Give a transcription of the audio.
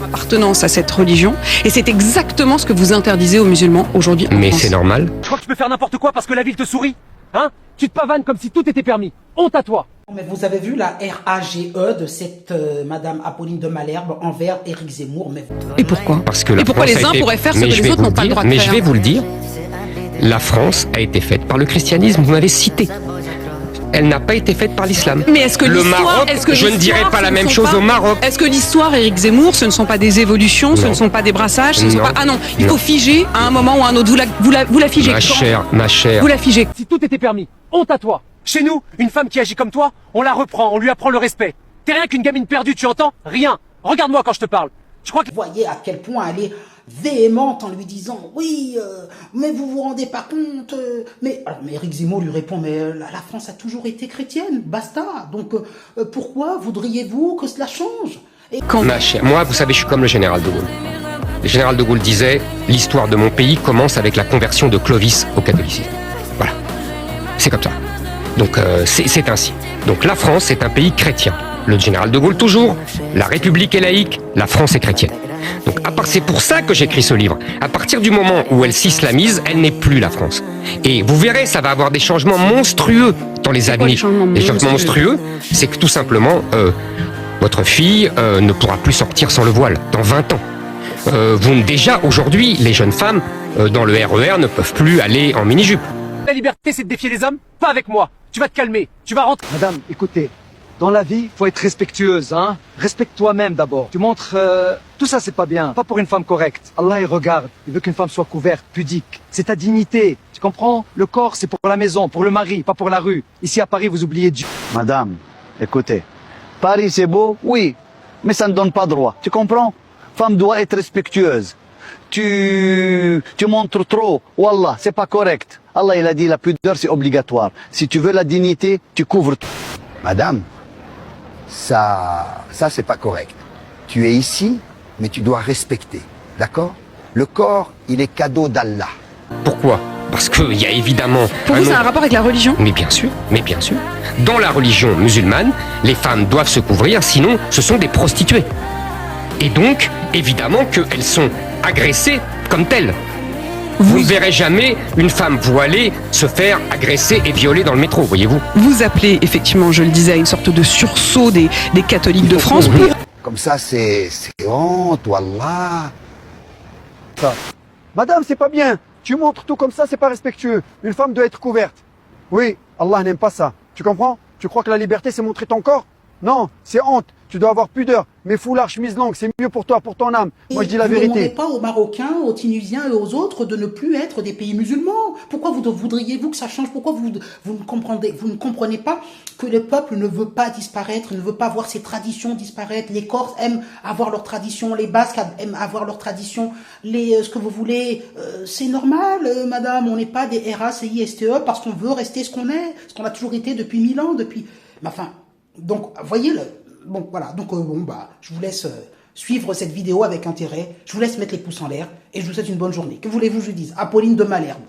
appartenance à cette religion, et c'est exactement ce que vous interdisez aux musulmans aujourd'hui en Mais France. c'est normal. Je crois que tu peux faire n'importe quoi parce que la ville te sourit. Hein? Tu te pavanes comme si tout était permis. Honte à toi. Mais vous avez vu la RAGE de cette Madame Apolline de Malherbe envers Éric Zemmour. Mais... Et pourquoi? Parce que la Et pourquoi France les a uns été- pourraient faire ce Mais que je les vais autres vous n'ont pas le dire- droit de Mais faire? je vais vous le dire, la France a été faite par le christianisme, vous m'avez cité. Elle n'a pas été faite par l'islam. Mais est-ce que le l'histoire, Maroc, est-ce que je ne dirais l'histoire, pas ce la ne même sont chose pas- au Maroc. Est-ce que l'histoire, Éric Zemmour, ce ne sont pas des évolutions, ce Non. ne sont pas des brassages, ce ne sont Non. pas... Ah non, il Non. faut figer à un moment ou à un autre. Vous la figez Ma quand? chère, Vous la figez. Si tout était permis. Honte à toi. Chez nous, une femme qui agit comme toi, on la reprend, on lui apprend le respect. T'es rien qu'une gamine perdue, tu entends? Rien. Regarde-moi quand je te parle. Je crois que... Vous voyez à quel point elle est véhémente en lui disant oui, mais vous vous rendez pas compte. Mais Éric Zemmour lui répond mais la France a toujours été chrétienne, basta. Donc pourquoi voudriez-vous que cela change? Et Quand? Ma chère, moi, vous savez, je suis comme le général de Gaulle. Le général de Gaulle disait, l'histoire de mon pays commence avec la conversion de Clovis au catholicisme. Voilà. C'est comme ça. Donc, c'est ainsi. Donc, la France est un pays chrétien. Le général de Gaulle toujours, la République est laïque, la France est chrétienne. Donc, c'est pour ça que j'écris ce livre. À partir du moment où elle s'islamise, elle n'est plus la France. Et vous verrez, ça va avoir des changements monstrueux dans les années. les changements Les changements monstrueux, c'est que tout simplement, votre fille ne pourra plus sortir sans le voile dans 20 ans. Déjà, aujourd'hui, les jeunes femmes dans le RER ne peuvent plus aller en mini-jupe. La liberté, c'est de défier les hommes? Pas avec moi. Tu vas te calmer. Tu vas rentrer. Madame, écoutez, dans la vie, faut être respectueuse, hein. Respecte toi-même d'abord. Tu montres, tout ça c'est pas bien. Pas pour une femme correcte. Allah, il regarde. Il veut qu'une femme soit couverte, pudique. C'est ta dignité. Tu comprends? Le corps, c'est pour la maison, pour le mari, pas pour la rue. Ici à Paris, vous oubliez Dieu. Madame, écoutez, Paris c'est beau, oui, mais ça ne donne pas droit. Tu comprends? Femme doit être respectueuse. Tu montres trop. Wallah, c'est pas correct. Allah, il a dit la pudeur c'est obligatoire. Si tu veux la dignité, tu couvres tout. Madame, ça c'est pas correct. Tu es ici, mais tu dois respecter, d'accord? Le corps, il est cadeau d'Allah. Pourquoi? Parce qu'il y a évidemment... Pour vous, c'est un nombre- rapport avec la religion? Mais bien sûr, mais bien sûr. Dans la religion musulmane, les femmes doivent se couvrir, sinon ce sont des prostituées. Et donc, évidemment qu'elles sont agressées comme telles. Vous ne verrez jamais une femme voilée se faire agresser et violer dans le métro, voyez-vous. Vous appelez effectivement, je le disais, à une sorte de sursaut des catholiques de France. Comme ça, c'est honte, wallah. Ça. Madame, c'est pas bien. Tu montres tout comme ça, c'est pas respectueux. Une femme doit être couverte. Oui, Allah n'aime pas ça. Tu comprends? Tu crois que la liberté, c'est montrer ton corps? Non, c'est honte. Tu dois avoir pudeur. Mais foulard, chemise longue, c'est mieux pour toi, pour ton âme. Moi, je dis la vous ne demandez vérité. pas aux Marocains, aux Tunisiens et aux autres de ne plus être des pays musulmans. Pourquoi voudriez-vous que ça change? Pourquoi vous ne comprenez pas que le peuple ne veut pas disparaître, ne veut pas voir ses traditions disparaître? Les Corses aiment avoir leurs traditions, les Basques aiment avoir leurs traditions, ce que vous voulez, c'est normal, madame. On n'est pas des RACISTE parce qu'on veut rester ce qu'on est, ce qu'on a toujours été depuis 1000 ans, depuis... Mais enfin, donc, voyez-le. Bon, voilà. Donc, je vous laisse suivre cette vidéo avec intérêt. Je vous laisse mettre les pouces en l'air et je vous souhaite une bonne journée. Que voulez-vous que je dise? Apolline de Malherbe.